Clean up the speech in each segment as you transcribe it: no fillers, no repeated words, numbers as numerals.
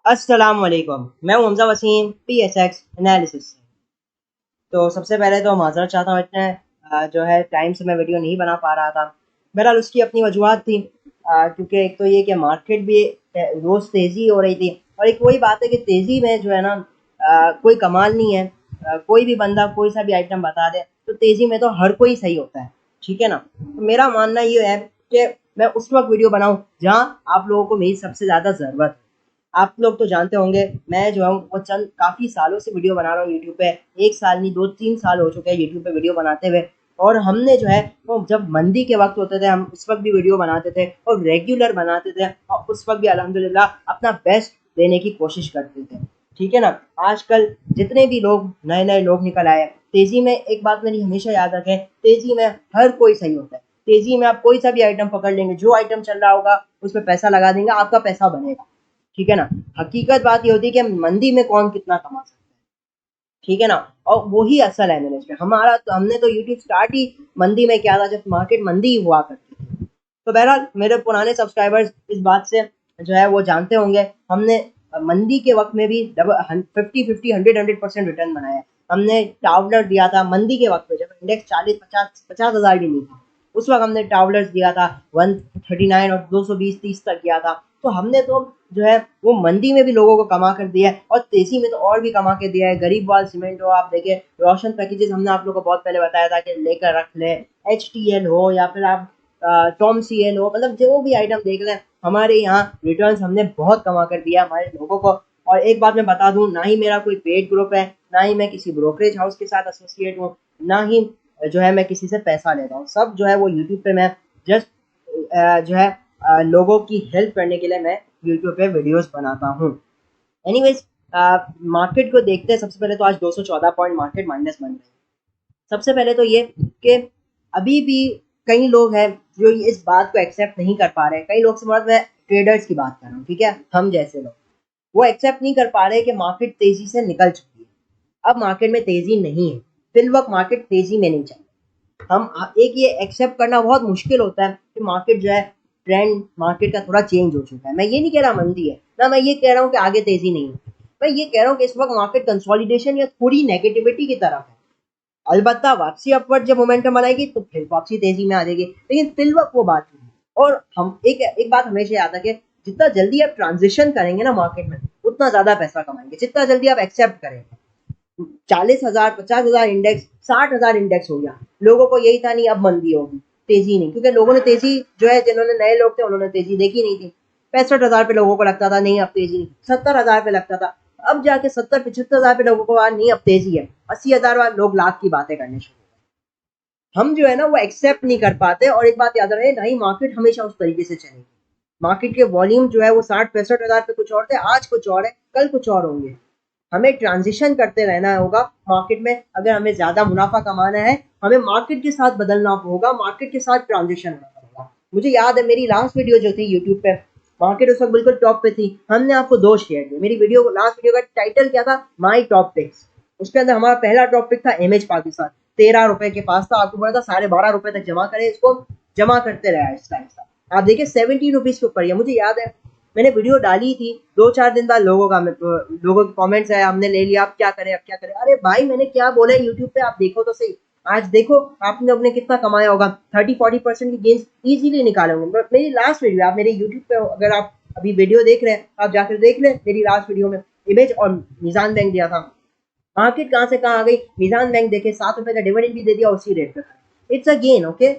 अस्सलाम वालेकुम। मैं हूं हमजा वसीम PSX एनालिसिस से। तो सबसे पहले तो माज़रत चाहता हूँ, इतने जो है टाइम से मैं वीडियो नहीं बना पा रहा था। बहरहाल उसकी अपनी वजूहत थी, क्योंकि एक तो ये कि मार्केट भी रोज़ तेज़ी हो रही थी, और एक वही बात है कि तेज़ी में जो है ना, कोई कमाल नहीं है। कोई भी बंदा कोई सा भी आइटम बता दे तो तेज़ी में तो हर कोई सही होता है। ठीक है ना। तो मेरा मानना ये है कि मैं उस वक्त वीडियो बनाऊं जहां आप लोगों को मेरी सबसे ज़्यादा ज़रूरत है। आप लोग तो जानते होंगे, मैं जो हूँ वो चंद काफ़ी सालों से वीडियो बना रहा हूँ यूट्यूब पे। एक साल नहीं, 2-3 साल हो चुके हैं यूट्यूब पे वीडियो बनाते हुए। और हमने जो है वो जब मंदी के वक्त होते थे, हम उस वक्त भी वीडियो बनाते थे और रेगुलर बनाते थे, और उस वक्त भी अल्हम्दुलिल्लाह अपना बेस्ट देने की कोशिश करते थे। ठीक है ना। आजकल जितने भी लोग नए नए लोग निकल आए, तेज़ी में एक बात मेरी हमेशा याद रखें, तेज़ी में हर कोई सही होता है। तेज़ी में आप कोई सा भी आइटम पकड़ लेंगे, जो आइटम चल रहा होगा उसमें पैसा लगा देंगे, आपका पैसा बनेगा। ठीक है ना। हकीकत बात ये होती है कि मंदी में कौन कितना कमा सकता है। ठीक है ना। और वही असल है मैनेजमेंट हमारा। तो हमने तो यूट्यूब स्टार्ट ही मंदी में किया था, जब मार्केट मंदी ही हुआ करती थी। तो बहरहाल मेरे पुराने सब्सक्राइबर्स इस बात से जो है वो जानते होंगे, हमने मंदी के वक्त में भी डबल 50-50 100-100% रिटर्न बनाया है। हमने टावलर दिया था मंदी के वक्त में, जब इंडेक्स 40-50-50 हज़ार भी नहीं था। उस वक्त हमने टावलर्स दिया था 139 और 220-30 तक किया था। तो हमने तो जो है वो मंदी में भी लोगों को कमा कर दिया है, और तेजी में तो और भी कमा के दिया है। गरीब वाल सीमेंट हो, आप देखिए रोशन पैकेजेस हमने आप लोगों को बहुत पहले बताया था कि लेकर रख ले। HTL हो या फिर आप टॉम CL हो, मतलब जो भी आइटम देख लें, हमारे यहाँ रिटर्न्स हमने बहुत कमा कर दिया हमारे लोगों को। और एक बात मैं बता दूं, ना ही मेरा कोई पेड ग्रुप है, ना ही मैं किसी ब्रोकरेज हाउस के साथ एसोसिएट हूँ, ना ही जो है मैं किसी से पैसा ले रहा हूँ। सब जो है वो यूट्यूब पे मैं जस्ट जो है लोगों की हेल्प करने के लिए मैं यूट्यूब पे वीडियोस बनाता हूँ। एनीवेज, मार्केट को देखते हैं। सबसे पहले तो आज 214 पॉइंट मार्केट माइनस बन रहे हैं। सबसे पहले तो ये कि अभी भी कई लोग हैं जो इस बात को एक्सेप्ट नहीं कर पा रहे। कई लोग से मतलब मैं ट्रेडर्स की बात कर रहा हूँ, ठीक है, हम जैसे लोग, वो एक्सेप्ट नहीं कर पा रहे कि मार्केट तेजी से निकल चुकी है। अब मार्केट में तेजी नहीं है, फिल वक्त मार्केट तेजी में नहीं चल। हम एक ये एक्सेप्ट करना बहुत मुश्किल होता है कि मार्केट जो है, ट्रेंड मार्केट का थोड़ा चेंज हो चुका है। मैं ये नहीं कह रहा मंदी है ना, मैं ये कह रहा हूँ कि आगे तेजी नहीं है। मैं ये कह रहा हूँ कि इस वक्त मार्केट कंसोलिडेशन या थोड़ी नेगेटिविटी की तरफ है। अलबत्ता वापसी अपवर्ड जब मोमेंटम बनाएगी तो फिर वापसी तेजी में आ जाएगी, लेकिन फिल वक्त वो बात नहीं। और हम एक एक बात हमेशा याद रखें, जितना जल्दी आप ट्रांजिशन करेंगे ना मार्केट में, उतना ज्यादा पैसा कमाएंगे। जितना जल्दी आप एक्सेप्ट करेंगे, 40,000 50,000 इंडेक्स, 60,000 इंडेक्स हो गया, लोगों को यही था नहीं अब मंदी होगी, तेजी नहीं, क्योंकि लोगों ने तेजी जो है, जिन्होंने नए लोग थे उन्होंने तेजी देखी नहीं थी। 65,000 पे लोगों को लगता था नहीं अब तेजी नहीं, 70,000 पे लगता था, अब जाके 70-75,000 पे लोगों को नहीं अब तेजी है, 80,000 लोग लाख की बातें करने शुरू। हम जो है ना वो एक्सेप्ट नहीं कर पाते। और एक बात याद रहे, ना ही मार्केट हमेशा उस तरीके से चलेगी। मार्केट के वॉल्यूम जो है वो 60-65,000 पे कुछ और थे, आज कुछ और है, कल कुछ और होंगे। हमें ट्रांजिशन करते रहना होगा मार्केट में। अगर हमें ज्यादा मुनाफा कमाना है, हमें मार्केट के साथ बदलना होगा, मार्केट के साथ ट्रांजिशन होना होगा। मुझे याद है मेरी लास्ट वीडियो जो थी यूट्यूब पे, मार्केट उस वक्त बिल्कुल टॉप पे थी, हमने आपको दो शेयर दिए। मेरी वीडियो लास्ट वीडियो का टाइटल क्या था, माई टॉप पिक्स। उसके अंदर हमारा पहला टॉप पिक था एमएच पाकिस्तान, 13 रुपए के पास था। आपको बोला था 12.5 रुपए तक जमा करें इसको, जमा करते रहे इस टाइम से। आप देखिए 17 रुपीज के ऊपर है। मुझे याद है मैंने वीडियो डाली थी, 2-4 दिन बाद लोगों के कमेंट्स आए, हमने ले लिया, अब क्या करें अब क्या करें। अरे भाई मैंने क्या बोला है यूट्यूब पे, आप देखो तो सही। आज देखो आपने अपने कितना कमाया होगा, 30-40% की गेंस इजीली निकाले होंगे। मेरी लास्ट वीडियो, आप मेरे यूट्यूब पे अगर आप अभी वीडियो देख रहे हैं, आप जाकर देख लें। मेरी लास्ट वीडियो में इमेज और मीजान बैंक दिया था, मार्केट कहाँ से कहाँ आ गई। मीजान बैंक देखे 7 रुपए का डिविडेंड भी दे दिया उसी रेट पे, इट्स अ गेन। ओके।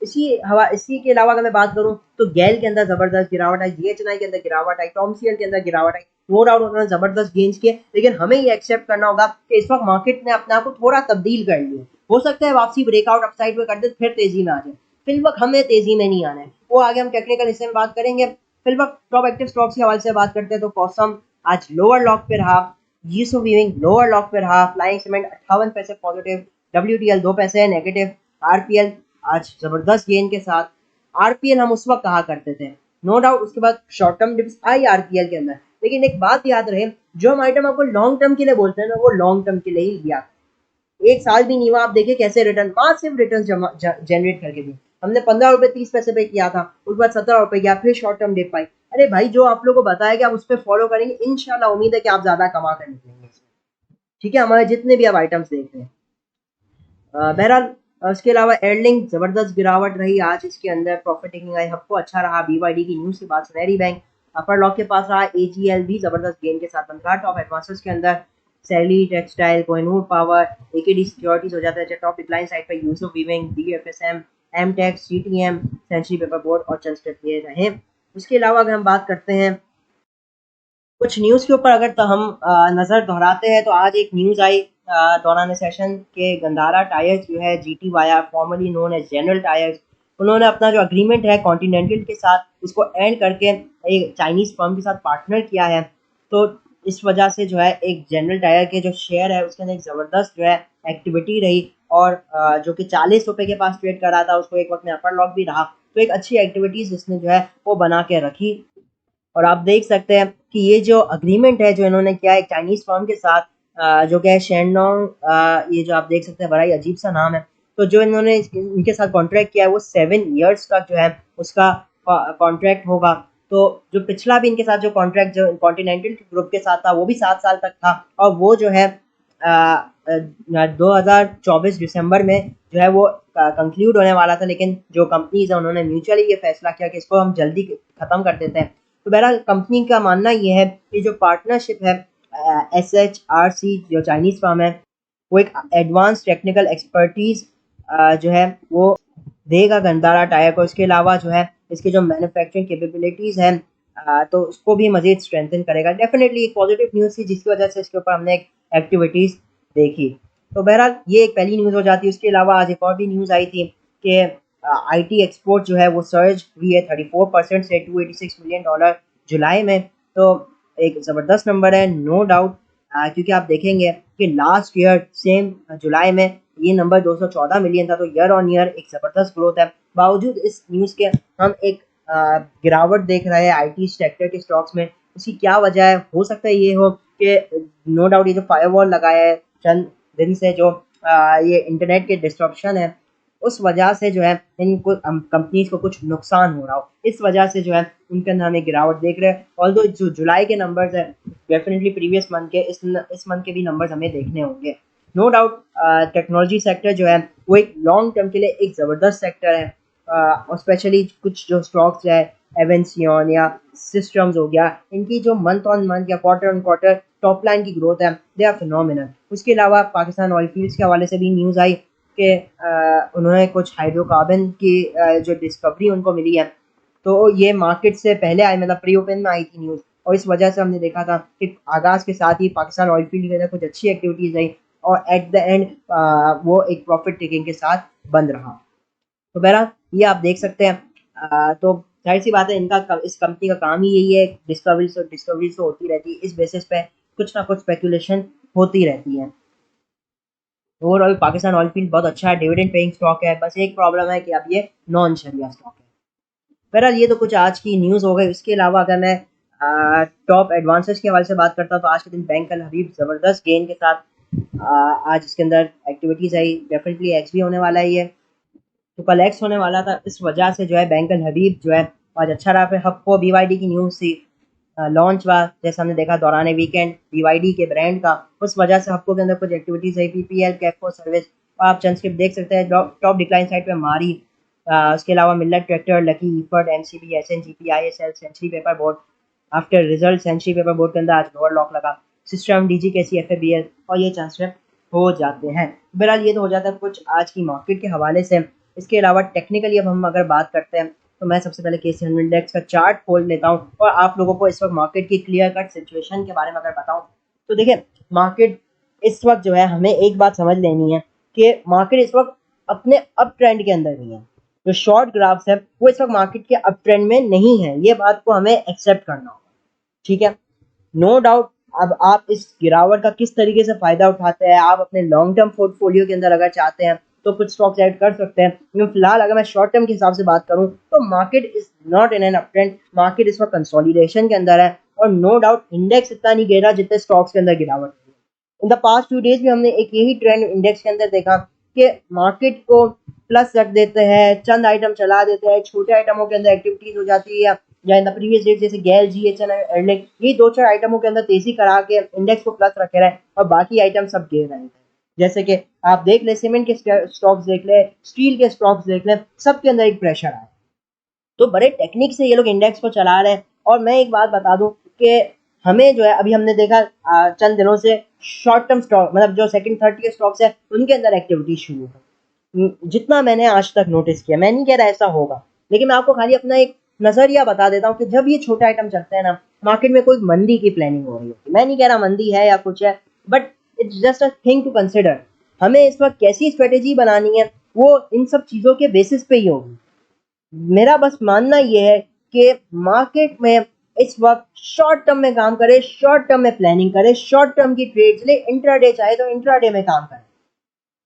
इसी के अलावा अगर मैं बात करूं तो गैल के अंदर जबरदस्त गिरावट आई, GHNI के अंदर गिरावट आई, टॉमसीएल के अंदर गिरावट आई। नो डाउट उन्होंने जबरदस्त गेन्स किए, लेकिन हमें ये एक्सेप्ट करना होगा कि इस वक्त मार्केट ने अपने आप को थोड़ा तब्दील कर लिया। हो सकता है वापसी ब्रेकआउट अपसाइड में कर दे, फिर तेजी में आ जाए। फिल वक्त हमें तेजी में नहीं आना है, वो आगे हम टेक्निकल हिस्से में बात करेंगे। फिल वक्त टॉप एक्टिव स्टॉक्स के हवाले से बात करते हैं तो कॉसम आज लोअर लॉक पे रहा, जीसो वीविंग लोअर लॉक पे रहा, फ्लाइंग सीमेंट 58 पैसे पॉजिटिव, WTL 2 पैसे नेगेटिव, RPL आज जबरदस्त गेन के साथ। RPL हम उस वक्त कहा करते थे, नो डाउट उसके बाद शॉर्ट टर्म डिप्स आई RPL के अंदर, लेकिन एक बात याद रहे, जो हम आइटम आपको लॉन्ग टर्म के लिए बोलते हैं ना, वो लॉन्ग टर्म के लिए ही लिया। एक साल भी नहीं हुआ, आप देखिए कैसे रिटर्न, मासिव रिटर्न जनरेट करके दी। हमने 15 रुपए 30 पैसे पे किया था, उसके बाद 17 रुपए गया, फिर शॉर्ट टर्म डिप आई। अरे भाई, जो आप लोगों को बताया कि आप उस पर फॉलो करेंगे, इंशाल्लाह उम्मीद है कि आप ज़्यादा कमा कर निकलेंगे इसमें। ठीक है, हमारे जितने भी आप आइटम्स देख रहे हैं। बहरहाल, उसके अलावा एयरलिंक ज़बरदस्त गिरावट रही आज, इसके अंदर प्रॉफिट टेकिंग आई सबको अच्छा रहा। BYD की न्यूज़ के बाद सुनहरी बैंक अपर लॉक के पास रहा। AGL भी ज़बरदस्त गेन के साथ बंद रहा। टॉप एडवांसेस के अंदर Sally textile, Kohinoor power, AKD securities हो जाता है। टॉप डिक्लाइन साइड पर Yousuf weaving, DFSM, Amtex, CTM, century paper board और चंद स्टेप लिए रहे। उसके अलावा अगर हम बात करते हैं कुछ न्यूज़ के ऊपर, अगर तो हम नज़र दोहराते हैं, तो आज एक न्यूज़ आई दौरान सेशन के गंदारा टायर्स जो है GT via formerly known as General Tyres, उन्होंने अपना जो अग्रीमेंट है कॉन्टिनेंटल के साथ उसको एंड करके एक चाइनीज़ फर्म के साथ पार्टनर किया है। तो इस वजह से जो है एक जनरल टायर के जो शेयर है उसके अंदर एक ज़बरदस्त जो है एक्टिविटी रही, और जो कि 40 रुपये के पास ट्रेड कर रहा था उसको एक वक्त में अपर लॉक भी रहा। तो एक अच्छी एक्टिविटीज़ उसने जो है वो बना के रखी। और आप देख सकते हैं कि ये जो अग्रीमेंट है जो इन्होंने किया है एक चाइनीज़ फर्म के साथ, जो कि है शेनडोंग, ये जो आप देख सकते हैं बड़ा ही अजीब सा नाम है। तो जो इन्होंने इनके साथ कॉन्ट्रैक्ट किया है वो 7 ईयर्स तक जो है उसका कॉन्ट्रैक्ट होगा। तो जो पिछला भी इनके साथ जो कॉन्ट्रैक्ट जो कॉन्टिनेंटल ग्रुप के साथ था वो भी 7 साल तक था, और वो जो है 2024 दिसंबर में जो है वो कंक्लूड होने वाला था। लेकिन जो कंपनीज है उन्होंने म्यूचुअली ये फैसला किया कि इसको हम जल्दी ख़त्म कर देते हैं। तो बहरहाल कंपनी का मानना ये है कि जो पार्टनरशिप है SHRC जो चाइनीज़ फर्म है वो एक एडवांस टेक्निकल एक्सपर्टीज़ जो है वो देगा गंदारा टायर को। इसके अलावा जो है इसकी जो मैन्युफैक्चरिंग कैपेबिलिटीज़ हैं तो उसको भी मज़ीद स्ट्रेंथन करेगा। डेफिनेटली एक पॉजिटिव न्यूज़ थी जिसकी वजह से इसके ऊपर हमने एक एक्टिविटीज़ देखी। तो बहरहाल ये एक पहली न्यूज़ हो जाती है। उसके अलावा आज एक और भी न्यूज़ आई थी कि IT एक्सपोर्ट जो है वो सर्ज हुई है 34% से $286 मिलियन जुलाई में। तो एक ज़बरदस्त नंबर है नो डाउट, क्योंकि आप देखेंगे कि लास्ट ईयर सेम जुलाई में ये नंबर 214 मिलियन था। तो ईयर ऑन ईयर एक ज़बरदस्त ग्रोथ है। बावजूद इस न्यूज़ के हम एक गिरावट देख रहे हैं IT सेक्टर के स्टॉक्स में। उसकी क्या वजह है? हो सकता है ये हो कि नो डाउट ये जो फायरवॉल लगाया है चंद दिन से, जो ये इंटरनेट के डिस्ट्रप्शन है, उस वजह से जो है इनको कंपनीज को कुछ नुकसान हो रहा हो, इस वजह से जो है उनके अंदर हमें गिरावट देख रहे हैं। ऑल्दो जो जुलाई के नंबर्स है डेफिनेटली प्रीवियस मंथ के इस मंथ के भी नंबर्स हमें देखने होंगे। नो डाउट टेक्नोलॉजी सेक्टर जो है वो एक लॉन्ग टर्म के लिए एक ज़बरदस्त सेक्टर है, और स्पेशली कुछ जो स्टॉक्स है एवेंसियन या सिस्टम्स हो गया, इनकी जो मंथ ऑन मंथ या quarter on quarter top line की ग्रोथ है दे आर फिनोमिनल। उसके अलावा पाकिस्तान ऑयल फील्ड्स के हवाले से भी न्यूज़ आई कि उन्होंने कुछ हाइड्रोकार्बन की जो डिस्कवरी उनको मिली है, तो ये मार्केट से पहले आई, मतलब प्री ओपन में आई थी न्यूज़, और इस वजह से हमने देखा था कि आगाज़ के साथ ही पाकिस्तान ऑयल फील्ड के अंदर कुछ अच्छी एक्टिविटीज़ आई, और एट द एंड वो एक प्रॉफिट टेकिंग के साथ बंद रहा। तो बहरहाल ये आप देख सकते हैं। तो जाहिर सी बात है इनका इस कंपनी का काम ही यही है, डिस्कवरीज तो होती रहती है, इस बेसिस पे कुछ ना कुछ स्पेकुलेशन होती रहती है। ओवरऑल पाकिस्तान ऑयल फील्ड बहुत अच्छा है, डिविडेंड पेइंग स्टॉक है। बस एक प्रॉब्लम है कि अब ये नॉन शरिया स्टॉक है। बहरहाल ये तो कुछ आज की न्यूज़ हो गई। उसके अलावा अगर मैं टॉप एडवांसेस के हवाले से बात करता हूँ तो आज के दिन बैंक अल हबीब ज़बरदस्त गेन के साथ आज इसके अंदर एक्टिविटीज़ आई। डेफिनेटली एक्स भी होने वाला है ये, तो कल एक्स होने वाला था, इस वजह से जो है बैंक अल हबीब जो है आज अच्छा रहा। फिर हफ्को BYD की न्यूज़ थी, लॉन्च हुआ जैसे हमने देखा दौरान वीकेंड BYD के ब्रांड का, उस वजह से हफ्को के अंदर कुछ एक्टिविटीज़ है। PPL कैफको सर्विस, आप चंद स्क्रिप्ट देख सकते हैं। टॉप डिक्लाइन साइड पे मारी, उसके अलावा Millat tractor, Lucky EFERT, MCB, SNGP, ISL, Century paper Board. After result Century paper Board के अंदर आज लोअर लॉक लगा। सिस्टम DGKC, FABL और ये चांस हो जाते हैं। बहरहाल ये तो हो जाता है कुछ आज की मार्केट के हवाले से। इसके अलावा टेक्निकली अब हम अगर बात करते हैं तो मैं सबसे पहले KC 100 इंडेक्स का चार्ट खोल लेता हूँ और आप लोगों को इस वक्त मार्केट की क्लियर कट सिचुएशन के बारे में अगर बताऊँ तो देखिए, मार्केट इस वक्त जो है हमें एक बात समझ लेनी है कि मार्केट इस वक्त अपने अप ट्रेंड के अंदर नहीं है। जो शॉर्ट ग्राफ्स है वो इस वक्त मार्केट के अप ट्रेंड में नहीं है, ये बात को हमें एक्सेप्ट करना होगा। ठीक है, नो डाउट। अब आप इस गिरावट का किस तरीके से फायदा उठाते हैं, आप अपने लॉन्ग टर्म पोर्टफोलियो के अंदर अगर चाहते हैं तो कुछ स्टॉक्स ऐड कर सकते हैं। लेकिन फिलहाल अगर मैं शॉर्ट टर्म के हिसाब से बात करूं तो market is not in an up trend, market इस वक्त कंसोलिडेशन के अंदर है, और नो डाउट इंडेक्स इतना नहीं गिरा जितने स्टॉक्स के अंदर गिरावट है। In the past few days भी हमने एक यही ट्रेंड इंडेक्स के अंदर देखा कि मार्केट को प्लस रख देते हैं, चंद आइटम चला देते हैं, छोटे आइटमों के अंदर एक्टिविटीज हो जाती है, या इन द प्रीवियस डेज जैसे गैल, जीएचएन, एर्लिक, ये 2-4 आइटमों के अंदर तेजी करा के इंडेक्स को प्लस रखे रहे और बाकी आइटम सब गिर रहे हैं। जैसे कि आप देख ले, सीमेंट के स्टॉक्स देख ले, स्टील के स्टॉक्स देख ले, सबके अंदर एक प्रेशर आया। तो बड़े टेक्निक से ये लोग इंडेक्स को चला रहे हैं। और मैं एक बात बता दूं कि हमें जो है अभी हमने देखा चंद दिनों से शॉर्ट टर्म स्टॉक मतलब जो सेकंड थर्ड के स्टॉक्स है उनके अंदर एक्टिविटी शुरू है। जितना मैंने आज तक नोटिस किया, मैं नहीं कह रहा ऐसा होगा, लेकिन मैं आपको खाली अपना एक नजरिया बता देता हूँ कि जब ये छोटे आइटम चलते हैं ना, मार्केट में कोई मंदी की प्लानिंग हो रही होती है। मैं नहीं कह रहा मंदी है या कुछ है, but it's just a thing to consider. हमें इस वक्त कैसी स्ट्रेटेजी बनानी है वो इन सब चीजों के बेसिस पे ही होगी। मेरा बस मानना ये है कि मार्केट में इस वक्त शॉर्ट टर्म में काम करे, शॉर्ट टर्म में प्लानिंग करे, शॉर्ट टर्म की ट्रेड्स ले, इंट्राडे चाहे तो इंट्राडे में काम करे।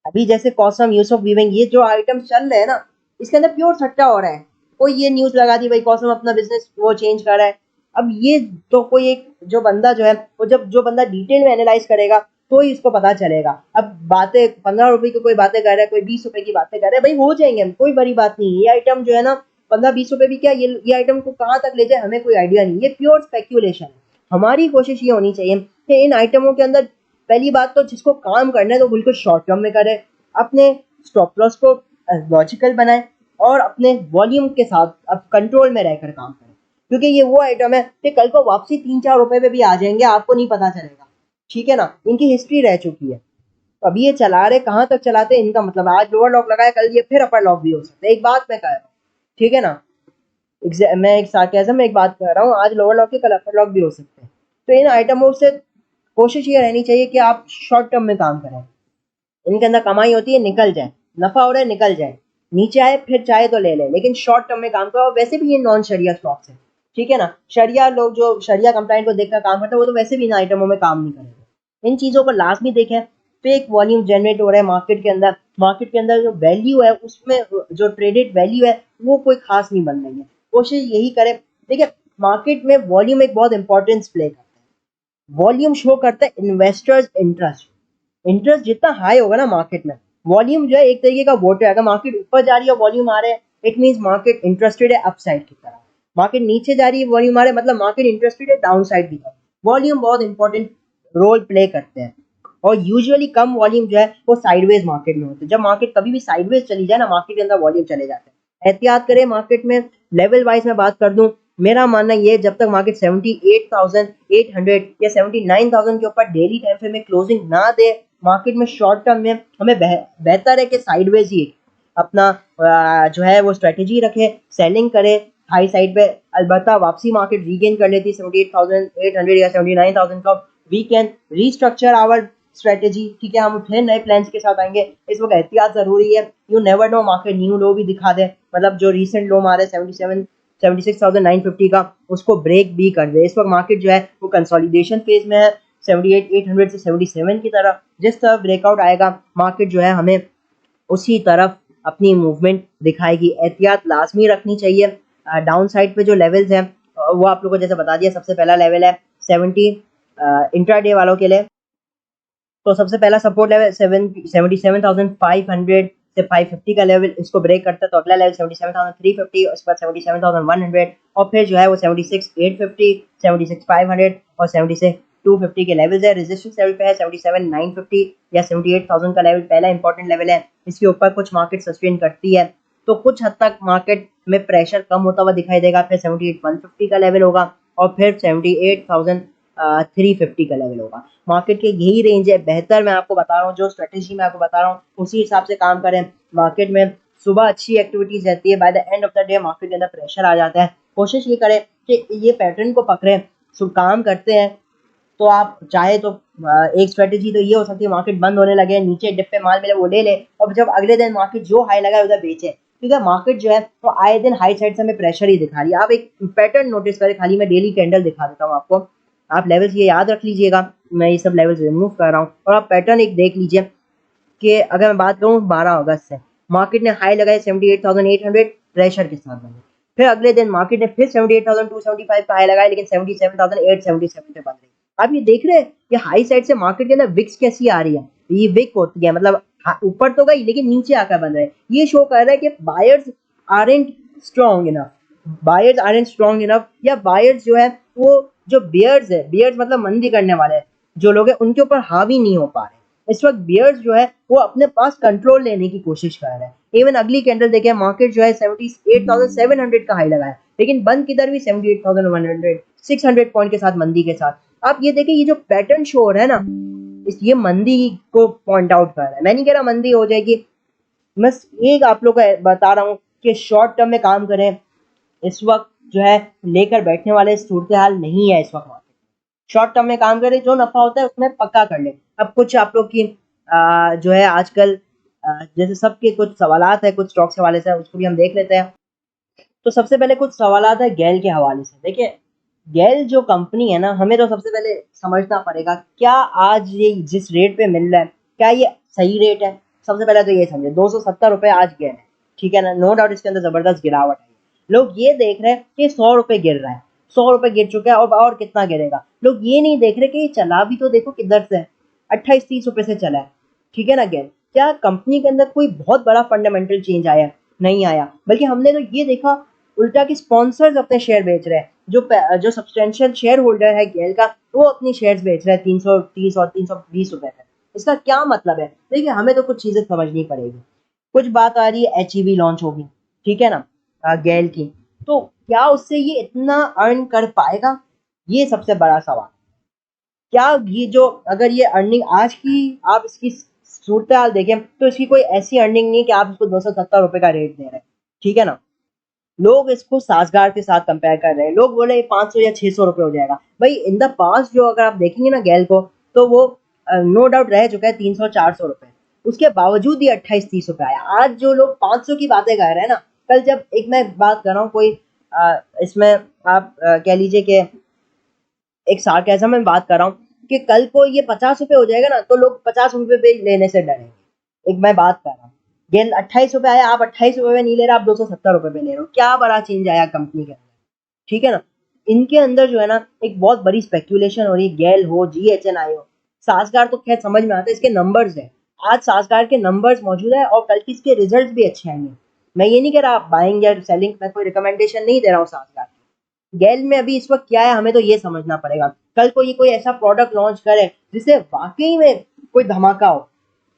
अभी जैसे कॉसम, यूसुफ वीविंग, ये जो आइटम चल रहे हैं ना, इसके अंदर प्योर सट्टा हो रहा है। कोई ये न्यूज लगा दी भाई कॉसम अपना बिजनेस वो चेंज कर रहा है। अब ये तो कोई एक जो बंदा जो है वो जब जो बंदा डिटेल में एनालाइज करेगा तो ही इसको पता चलेगा। अब बातें 15 रुपए की कोई बातें कर रहा है, कोई 20 रुपए की बातें कर रहा है, भाई हो जाएंगे, कोई बड़ी बात नहीं। ये आइटम जो है ना 15-20 रुपए भी क्या, ये आइटम को कहाँ तक ले जाए हमें कोई आइडिया नहीं। ये प्योर स्पेक्यूलेशन है। हमारी कोशिश ये होनी चाहिए कि इन आइटमों के अंदर पहली बात तो जिसको काम करना है तो बिल्कुल शॉर्ट टर्म में करे, अपने स्टॉप लॉस को लॉजिकल बनाए और अपने वॉल्यूम के साथ अब कंट्रोल में रहकर काम करें। क्योंकि ये वो आइटम है कि कल को वापसी 3-4 रुपए पे भी आ जाएंगे, आपको नहीं पता चलेगा। ठीक है ना, इनकी हिस्ट्री रह चुकी है। तो अभी ये चला रहे, कहाँ तक चलाते हैं इनका मतलब, आज लोअर लॉक लगाया, कल ये फिर अपर लॉक भी हो सकता है। एक बात मैं कह रहा हूँ, ठीक है ना, मैं एक सार्केज़म में एक बात कर रहा हूँ, आज लोअर लॉक के कल अपर लॉक भी हो सकते हैं। तो इन आइटमों से कोशिश ये रहनी चाहिए कि आप शॉर्ट टर्म में काम करें। इनके अंदर कमाई होती है, निकल जाए, नफा हो रहा है निकल जाए, नीचे आए फिर चाहे तो ले ले, लेकिन शॉर्ट टर्म में काम करो। वैसे भी ये नॉन शरिया स्टॉक्स है, ठीक है ना। शरिया लोग जो शरिया कंप्लाइंट को देखकर काम करते हैं वो तो वैसे भी इन आइटमों में काम नहीं करेंगे। इन चीजों को लास्ट में देखें, फेक वॉल्यूम जनरेट हो रहा है मार्केट के अंदर। मार्केट के अंदर जो वैल्यू है उसमें जो ट्रेडेड वैल्यू है वो कोई खास नहीं बन रही है। कोशिश यही करें, देखिए मार्केट में वॉल्यूम एक बहुत इंपॉर्टेंस प्ले करता है। वॉल्यूम शो करता है इन्वेस्टर्स इंटरेस्ट। इंटरेस्ट जितना हाई होगा ना मार्केट में, वॉल्यूम जो है एक तरीके का वोटर है। अगर मार्केट ऊपर जा रही है वॉल्यूम आ रहा है, इट मींस मार्केट इंटरेस्टेड है अपसाइड की तरफ। मार्केट नीचे जा रही है वॉल्यूम आ रहा है, मतलब मार्केट इंटरेस्टेड है डाउन साइड की तरफ। वॉल्यूम बहुत इंपॉर्टेंट रोल प्ले करते हैं। और यूजुअली कम वॉल्यूम जो है वो साइडवेज मार्केट में होते हैं। जब मार्केट कभी भी साइडवेज चली जाए ना, मार्केट के अंदर वॉल्यूम चले जाते हैं। एहतियात करें मार्केट में। लेवल वाइज में बात कर दूं, मेरा मानना ये, जब तक मार्केट 78,800 या 79,000 के ऊपर डेली टाइम फ्रेम में क्लोजिंग ना दे, मार्केट में शॉर्ट टर्म में हमें बेहतर है कि साइडवेज ही अपना जो है वो स्ट्रेटेजी रखे, सेलिंग करे हाई साइड पे। अलबत्ता वापसी मार्केट रीगेन कर लेती 78,800 या 79,000 का, we can restructure our strategy. ठीक है, हम फिर नए प्लान्स के साथ आएंगे। इस वक्त एहतियात जरूरी है। You never know, market new low भी दिखा दे, मतलब जो रिसेंट लो मारे 76,950 का, उसको ब्रेक भी कर दे। इस वक्त मार्केट जो है वो कंसोलिडेशन फेज में है 78,800 से 77 की तरफ। जिस तरफ ब्रेकआउट आएगा मार्केट जो है हमें उसी तरफ अपनी मूवमेंट दिखाएगी। एहतियात लाजमी रखनी चाहिए। डाउन साइड पे जो लेवल्स हैं वो आप लोगों को जैसे बता दिया। सबसे पहला लेवल है 70 इंट्राडे वालों के लिए। तो सबसे पहला सपोर्ट लेवल 77,500 से 550 का लेवल, इसको ब्रेक करता है तो अगला लेवल 77,350, उसके बाद 77,100 और फिर जो है वो 76,850, 76,500 और 76,250 के लेवल्स है। रेजिस्टेंस लेवल पे है 77,950 या 78,000 का लेवल पहला इंपॉर्टेंट लेवल है। इसके ऊपर कुछ मार्केट सस्टेन करती है तो कुछ हद तक मार्केट में प्रेशर कम होता हुआ दिखाई देगा। फिर 78,150 का लेवल होगा और फिर 78,350 का लेवल होगा। मार्केट के यही रेंज है। बेहतर मैं आपको बता रहा हूँ, जो स्ट्रेटेजी मैं आपको बता रहा हूँ उसी हिसाब से काम करें। मार्केट में सुबह अच्छी एक्टिविटीज रहती है, by the end of the day market के अंदर प्रेशर आ जाता है। कोशिश ये करें कि ये पैटर्न को पकड़ें, काम करते हैं। तो आप चाहे तो एक स्ट्रेटेजी तो ये हो सकती है, मार्केट बंद होने लगे, नीचे डिप पे माल मिले वो ले ले, और जब अगले दिन मार्केट जो हाई लगा उधर बेचे। क्योंकि मार्केट जो है वो आए दिन हाई साइड से हमें प्रेशर ही दिखा रही है। आप एक पैटर्न नोटिस करें, खाली मैं डेली कैंडल दिखा देता हूँ आपको, आप लेवल्स ये याद रख लीजिएगा। मैं ये सब लेवल्स रिमूव कर रहा हूँ और आप पैटर्न एक देख लीजिए कि अगर मैं बात करूँ 12 अगस्त से, मार्केट ने हाई लगाए 78,800 प्रेशर के साथ बने। फिर अगले दिन मार्केट ने फिर 78,275 का हाई लगाया, लेकिन 77,877 पे बन रही। आप ये देख रहे हैं कि हाई साइड से मार्केट के अंदर विक्स कैसी आ रही है। ये विक होती है, मतलब ऊपर तो गई लेकिन नीचे आकर बन रहा है। ये शो कर रहा है कि buyers aren't strong enough. Buyers are strong enough, या बायर्स जो है वो जो बियर्स है, बियर्स मतलब मंदी करने वाले जो लोग हैं उनके ऊपर हावी नहीं हो पा रहे। इस वक्त बियर्स जो है वो अपने पास कंट्रोल लेने की कोशिश कर रहे हैं। इवन अगली कैंडल देखिए, मार्केट जो है 78,700 का हाई लगा है, लेकिन बंद किधर भी 78,100, 600 पॉइंट के साथ मंदी के साथ। आप ये देखिए, ये जो पैटर्न शो हो रहा है ना, ये मंदी को पॉइंट आउट कर रहा है। मैं नहीं कह रहा मंदी हो जाएगी, मैं एक आप लोग को बता रहा हूँ कि शॉर्ट टर्म में काम करें। इस वक्त जो है लेकर बैठने वाले सूरत हाल नहीं है इस वक्त मार्केट में। शॉर्ट टर्म में काम करें, जो नफा होता है उसमें पक्का कर ले। अब कुछ आप लोग की जो है आजकल जैसे सबके कुछ सवालात है कुछ स्टॉक्स के हवाले से, उसको भी हम देख लेते हैं। तो सबसे पहले कुछ सवालात है गेल के हवाले से। देखिए, गेल जो कंपनी है ना, हमें तो सबसे पहले समझना पड़ेगा क्या आज ये जिस रेट पे मिल रहा है क्या ये सही रेट है। सबसे पहले तो ये समझे, 270 रुपये आज गेल है, ठीक है ना। नो डाउट इसके अंदर जबरदस्त गिरावट है। लोग ये देख रहे हैं कि 100 रुपये गिर रहा है, 100 रुपये गिर चुका है और कितना गिरेगा। लोग ये नहीं देख रहे कि ये चला भी तो देखो किधर से है, 28-30 रुपये से चला है, ठीक है ना। गेल क्या कंपनी के अंदर कोई बहुत बड़ा फंडामेंटल चेंज आया? नहीं आया, बल्कि हमने तो ये देखा उल्टा कि स्पॉन्सर्स अपने शेयर बेच रहे हैं। जो सब्सटेंशियल शेयर होल्डर है गेल का, वो अपनी शेयर्स बेच रहा है 330 और 320 रुपए में। इसका क्या मतलब है? देखिए, हमें तो कुछ चीजें समझनी पड़ेगी। कुछ बात आ रही है HEV लॉन्च होगी, ठीक है ना, गेल की। तो क्या उससे ये इतना अर्न कर पाएगा? ये सबसे बड़ा सवाल। क्या ये जो अगर ये अर्निंग आज की आप इसकी सूरत हाल देखें तो इसकी कोई ऐसी अर्निंग नहीं है कि आप इसको 270 रुपए का रेट दे रहे हैं, ठीक है ना। लोग इसको साजगार के साथ कंपेयर कर रहे हैं। लोग बोले 500 या 600 रुपये हो जाएगा। भाई इन द पास्ट जो अगर आप देखेंगे ना गेल को, तो वो नो डाउट रह चुका है 300-400 रुपये। उसके बावजूद ये 28-30 रुपये आया। आज जो लोग 500 की बातें कर रहे हैं ना, कल जब एक मैं बात कर रहा हूँ कोई इसमें आप कह लीजिए कि एक सार्केज़म में बात कर रहा हूँ कि कल को ये 50 रुपये हो जाएगा ना, तो लोग 50 रुपये पे लेने से डरेंगे। एक मैं बात कर रहा हूँ, गेंद 28 रुपये आया, आप 28 रुपये में नहीं ले रहे, आप 270 रुपये में ले रहे हो। क्या बड़ा चेंज आया कंपनी के अंदर, ठीक है ना। इनके अंदर जो है ना एक बहुत बड़ी स्पेक्यूलेशन हो रही है। गेल हो, GHNI हो, साजगार तो खैर समझ में आता है, इसके नंबर्स है। आज साजगार के नंबर्स मौजूद है और कल की इसके रिजल्ट भी अच्छे आएंगे। मैं ये नहीं कह रहा आप बाइंग या सेलिंग, मैं कोई रिकमेंडेशन नहीं दे रहा हूँ साजगार। गेल में अभी इस वक्त क्या है, हमें तो ये समझना पड़ेगा। कल को ये कोई ऐसा प्रोडक्ट लॉन्च करे जिससे वाकई में कोई धमाका हो,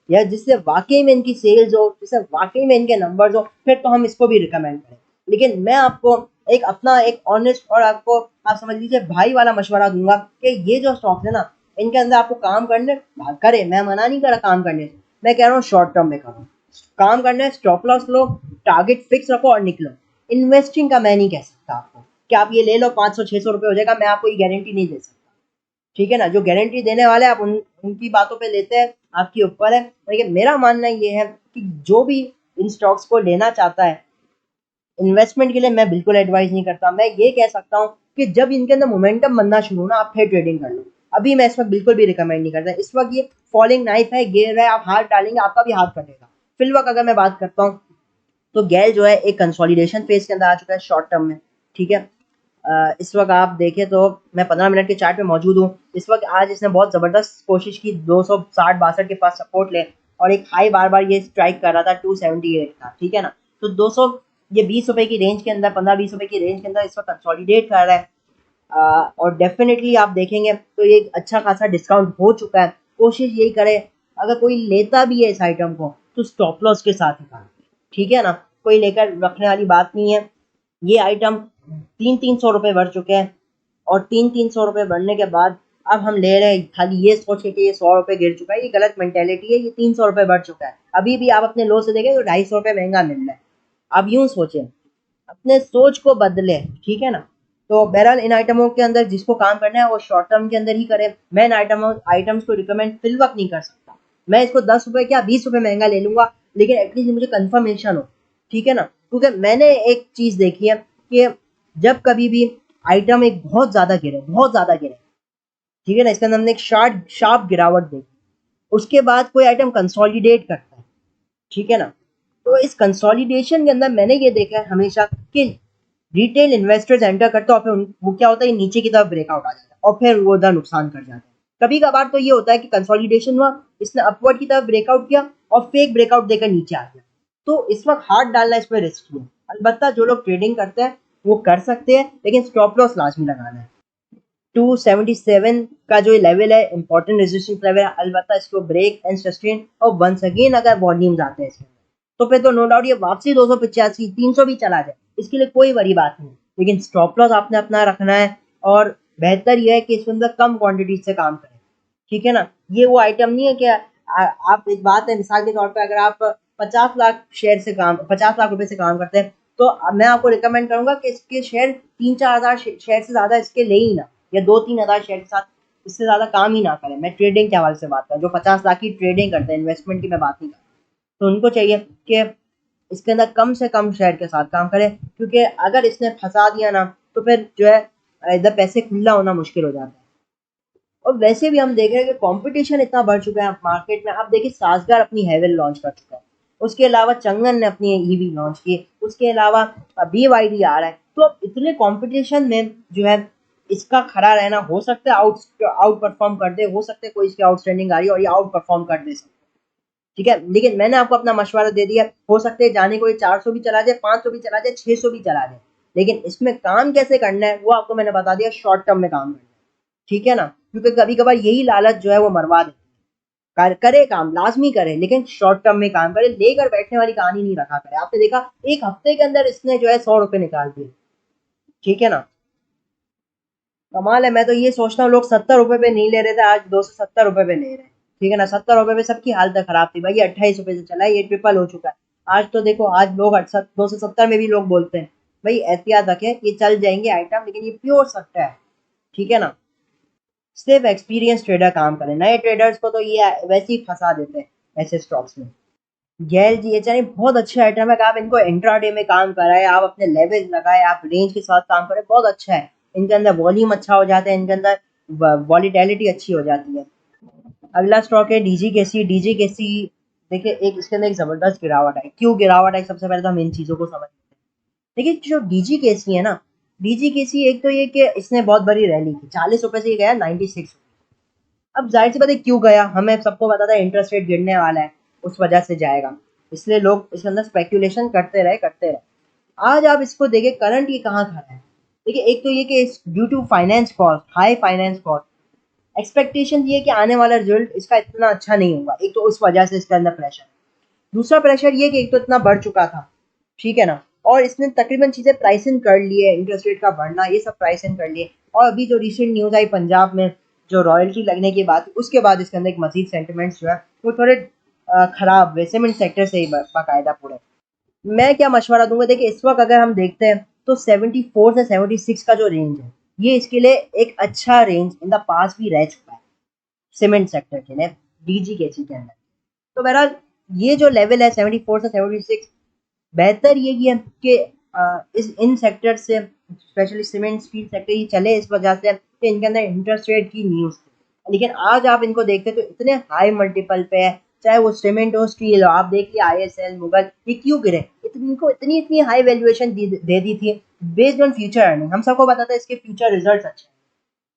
या जिससे वाकई में इनकी सेल्स हो, जिससे वाकई में इनके नंबर्स हो, फिर तो हम इसको भी रिकमेंड करें। लेकिन मैं आपको एक अपना एक ऑनेस्ट और आपको आप समझ लीजिए भाई वाला मशवरा दूंगा कि ये जो स्टॉक्स है ना, इनके अंदर आपको काम करने करे, मैं मना नहीं कर रहा काम करने से, मैं कह रहा हूँ शॉर्ट टर्म में करो। काम करना है, स्टॉप लॉस लो, टारगेट फिक्स रखो और निकलो। इन्वेस्टिंग का मैं नहीं कह सकता आपको कि आप ये ले लो 500-600 रुपये हो जाएगा, मैं आपको ये गारंटी नहीं दे सकता, ठीक है ना। जो गारंटी देने वाले आप उनकी बातों पे लेते हैं, आपके ऊपर है। लेकिन मेरा मानना ये है कि जो भी इन स्टॉक्स को लेना चाहता है इन्वेस्टमेंट के लिए, मैं बिल्कुल एडवाइस नहीं करता। मैं ये कह सकता हूँ कि जब इनके अंदर मोमेंटम बनना शुरू हो ना, आप फिर ट्रेडिंग कर लो। अभी मैं इस वक्त बिल्कुल भी रिकमेंड नहीं करता। इस वक्त ये फॉलिंग नाइफ है, गिर रहा है, आप हाथ डालेंगे आपका भी हाथ कटेगा। फिल वक्त अगर मैं बात करता हूँ तो गेल जो है एक कंसोलिडेशन फेज के अंदर आ चुका है शॉर्ट टर्म में, ठीक है। इस वक्त आप देखें तो मैं 15 मिनट के चार्ट पे मौजूद हूँ। इस वक्त आज इसने बहुत ज़बरदस्त कोशिश की 260-62 के पास सपोर्ट ले, और एक हाई बार बार ये स्ट्राइक कर रहा था 278 था, ठीक है ना। तो 200 ये 20 रुपए की रेंज के अंदर, 15-20 रुपए की रेंज के अंदर इस वक्त कंसोलिडेट कर रहा है। और डेफिनेटली आप देखेंगे तो ये अच्छा खासा डिस्काउंट हो चुका है। कोशिश यही करे, अगर कोई लेता भी है इस आइटम को तो स्टॉप लॉस के साथ ही खाए, ठीक है ना। कोई लेकर रखने वाली बात नहीं है। ये आइटम 300-300 रुपये बढ़ चुके हैं, और 300-300 रुपये बढ़ने के बाद अब हम ले रहे हैं खाली ये सोच के कि ये 100 रुपये गिर चुका है। ये गलत मेंटेलिटी है। ये 300 रुपये बढ़ चुका है, अभी भी आप अपने लो से देखें तो 250 रुपये महंगा मिल रहा है। अब यूं सोचें, अपने सोच को बदले, ठीक है ना। तो बहरहाल इन आइटमों के अंदर जिसको काम करना है वो शॉर्ट टर्म के अंदर ही करे। मैं इन आइटम्स को रिकमेंड फिल वक्त नहीं कर सकता। मैं इसको 10 रुपये क्या 20 रुपये महंगा ले लूंगा, लेकिन एटलीस्ट मुझे कंफर्मेशन हो, ठीक है ना। क्योंकि मैंने एक चीज़ देखी है कि जब कभी भी आइटम एक बहुत ज़्यादा गिरे, बहुत ज़्यादा गिरे, ठीक है ना, इसके अंदर हमने एक शार्प गिरावट देखी, उसके बाद कोई आइटम कंसोलिडेट करता है, ठीक है ना। तो इस कंसोलिडेशन के अंदर मैंने ये देखा है हमेशा कि रिटेल इन्वेस्टर्स एंटर करते हैं और फिर वो क्या होता है, ये नीचे की तरफ ब्रेकआउट आ जाता है और फिर वो उधर नुकसान कर जाते हैं। कभी कभार तो ये होता है कि कंसोलिडेशन हुआ, इसने अपवर्ड की तरफ ब्रेकआउट किया और फेक ब्रेकआउट देकर नीचे आ गया। तो इस वक्त हाथ डालना इसमें रिस्की है। अलबत्ता जो लोग ट्रेडिंग करते हैं वो कर सकते हैं, लेकिन स्टॉप लॉस लाजमी लगाना है। 277 का जो लेवल है इंपॉर्टेंट रेजिस्टेंस लेवल है, अलबत्ता इसको ब्रेक एंड सस्टेन और वंस अगेन अगर वॉल्यूम्स आते हैं इसके तो फिर तो नो डाउट ये वापसी 285 300 भी चला जाए, इसके लिए कोई बड़ी बात नहीं, लेकिन स्टॉप लॉस आपने अपना रखना है और बेहतर यह है कि इसके अंदर कम क्वांटिटी से काम करें, ठीक है ना। ये वो आइटम नहीं है कि आप एक बात है, मिसाल के तौर पे अगर आप 50 लाख रुपए से काम करते हैं तो मैं आपको रिकमेंड करूंगा कि इसके शेयर 3-4 हज़ार शेयर से ज्यादा इसके ले ही ना, या 2-3 हज़ार शेयर के साथ इससे ज्यादा काम ही ना करें। मैं ट्रेडिंग के हवाले से बात कर, जो 50 लाख की ट्रेडिंग करते हैं, इन्वेस्टमेंट की मैं बात नहीं कर, तो उनको चाहिए कि इसके अंदर कम से कम शेयर के साथ काम करें, क्योंकि अगर इसने फंसा दिया ना तो फिर जो है इधर पैसे खुला होना मुश्किल हो जाता है। और वैसे भी हम देख रहे हैं कि कंपटीशन इतना बढ़ चुका है मार्केट में। आप देखिए सासगार अपनी हेवल लॉन्च कर चुका है, उसके अलावा चंगन ने अपनी ईवी लॉन्च की, उसके अलावा BYD आ रहा है। तो अब इतने कंपटीशन में जो है इसका खड़ा रहना, हो सकता है आउट परफॉर्म कर दे, हो सकता है कोई इसकी आउटस्टैंडिंग आ रही है और ये आउट परफॉर्म कर दे सकते, ठीक है। लेकिन मैंने आपको अपना मशवरा दे दिया, हो सकता है जाने को ये 400 भी चला जाए, 500 भी चला जाए, 600 भी चला जाए, लेकिन इसमें काम कैसे करना है वो आपको मैंने बता दिया, शॉर्ट टर्म में काम करना है, ठीक है ना। क्योंकि कभी कभार यही लालच जो है वो मरवा देती है। करे काम लाजमी करे, लेकिन शॉर्ट टर्म में काम करे, लेकर बैठने वाली कहानी नहीं रखा करे। आपने देखा एक हफ्ते के अंदर इसने जो है 100 रुपए निकाल दिए, ठीक है ना। कमाल है। मैं तो ये सोचता हूँ लोग 70 रुपए पे नहीं ले रहे थे, आज 270 रुपए पे ले रहे हैं, ठीक है ना। 70 रुपए पे सबकी हालत खराब थी भाई, ये 28 रुपए से चला है, ये ट्रिपल हो चुका है। आज तो देखो, आज लोग 270 में भी लोग बोलते हैं भाई एहतियात रखें, ये चल जाएंगे आइटम, लेकिन ये प्योर सट्टा है, ठीक है ना। सिर्फ एक्सपीरियंस ट्रेडर काम करें, नए ट्रेडर्स को तो ये वैसे ही फंसा देते हैं ऐसे स्टॉक्स में। गैल जी ये बहुत अच्छे आइटम है कि आप इनको इंट्राडे में काम कराए, आप अपने लेवल लगाए, आप रेंज के साथ काम करें, बहुत अच्छा है। इनके अंदर वॉल्यूम अच्छा हो जाता है, इनके अंदर वॉलीटेलिटी अच्छी हो जाती है। अगला स्टॉक है डीजीकेसी। डीजीकेसी देखिए, एक इसके अंदर एक जबरदस्त गिरावट आई। क्यों गिरावट आई, सबसे पहले तो हम इन चीजों को समझते हैं। देखिए जो डीजीकेसी है ना, डीजीकेसी एक तो ये कि इसने बहुत बड़ी रैली की, 40 रुपए से ये गया 96। अब जाहिर सी बात है क्यों गया, हमें सबको पता था इंटरेस्ट रेट गिरने वाला है, उस वजह से जाएगा, इसलिए लोग इसके अंदर स्पेक्यूलेशन करते रहे। आज आप इसको देखिए करंट ये कहाँ खड़ा है। देखिए एक तो ये कि due to finance cost, high finance cost, expectation ये कि आने वाला रिजल्ट इसका इतना अच्छा नहीं होगा, एक तो उस वजह से इसके अंदर प्रेशर। दूसरा प्रेशर ये कि एक तो इतना बढ़ चुका था, ठीक है ना, और इसने तकरीबन चीजें प्राइस इन कर ली है, इंटरेस्ट रेट का बढ़ना ये सब प्राइस इन कर लिए। और अभी जो रिसेंट न्यूज आई पंजाब में जो रॉयल्टी लगने की बात, उसके बाद इसके अंदर एक मजीद सेंटिमेंट्स जो है वो थोड़े खराब हुए सीमेंट सेक्टर से ही बाकायदा पूरे। मैं क्या मशवरा दूंगा, देखिए इस वक्त अगर हम देखते हैं तो 74 से 76 का जो रेंज है, ये इसके लिए एक अच्छा रेंज इन द पास भी रह चुका है सीमेंट सेक्टर के लिए, डीजीकेसी के अंदर। तो बहरहाल ये जो लेवल है 74 से 76, बेहतर ये है कि इस इन सेक्टर से, स्पेशली सीमेंट स्टील सेक्टर ही चले, इस वजह से कि इनके अंदर इंटरेस्ट रेट की न्यूज़ थी। लेकिन आज आप इनको देखते तो इतने हाई मल्टीपल पे है, चाहे वो सीमेंट हो स्टील हो, आप देखिए ISL मुगल, ये क्यों गिरे, इनको इतनी इतनी हाई वैल्यूएशन दे दी थी बेस्ड ऑन फ्यूचर अर्निंग। हम सबको पता था इसके फ्यूचर रिजल्ट अच्छे हैं,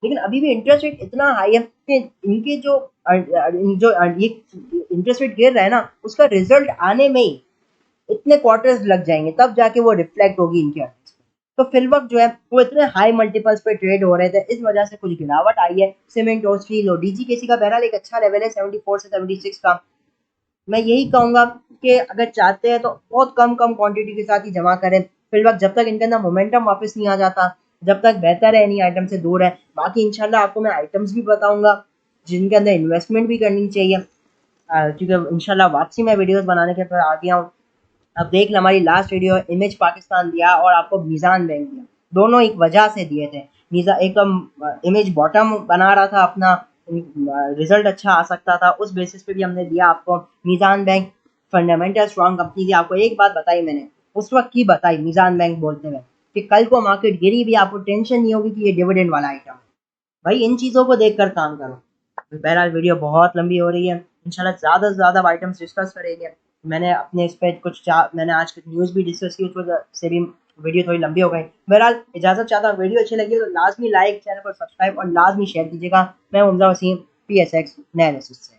लेकिन अभी भी इंटरेस्ट रेट इतना हाई है कि इनके जो ये इंटरेस्ट रेट गिर रहा है ना, उसका रिजल्ट आने में ही इतने क्वार्टर्स लग जाएंगे, तब जाके वो रिफ्लेक्ट होगी इनके अर्निंग्स पे। तो फिल वक्त जो है वो इतने हाई मल्टीपल्स पे ट्रेड हो रहे थे, इस वजह से कुछ गिरावट आई है। सीमेंट और स्टील और डीजीकेसी का बहरहाल एक अच्छा लेवल है 74 से 76 का। मैं यही कहूंगा कि अगर चाहते हैं तो बहुत कम कम क्वांटिटी के साथ ही जमा करें फिल वक्त, जब तक इनके अंदर मोमेंटम वापस नहीं आ जाता, जब तक बेहतर है इन्हीं आइटम से दूर है। बाकी इंशाल्लाह आपको मैं आइटम्स भी बताऊंगा जिनके अंदर इन्वेस्टमेंट भी करनी चाहिए, क्योंकि इंशाल्लाह वापसी में वीडियोस बनाने के पर आ गया हूँ। अब देख लो, हमारी लास्ट वीडियो इमेज पाकिस्तान दिया और आपको मीज़ान बैंक दिया, दोनों एक वजह से दिए थे। मीज़ा एक इमेज बॉटम बना रहा था अपना, रिजल्ट अच्छा आ सकता था, उस बेसिस पे भी हमने दिया आपको। मीज़ान बैंक फंडामेंटल स्ट्रॉन्ग कंपनी थी, आपको एक बात बताई मैंने उस वक्त की बताई मीज़ान बैंक बोलते हुए कि कल को मार्केट गिरी भी आपको टेंशन नहीं होगी कि ये डिविडेंड वाला आइटम है। भाई इन चीज़ों को देखकर काम करो। बहरहाल वीडियो बहुत लंबी हो रही है, इंशाल्लाह ज़्यादा से ज़्यादा आइटम्स डिस्कस करेंगे। मैंने अपने इस पर मैंने आज कुछ न्यूज़ भी डिस्कस की, उस वजह से भी वीडियो थोड़ी लंबी हो गई। बहरहाल इजाज़त चाहता हूँ, वीडियो अच्छी लगी तो लाजमी लाइक, चैनल को सब्सक्राइब और लाजमी शेयर कीजिएगा। मैं हमजा वसीम, PSX एनालिसिस से।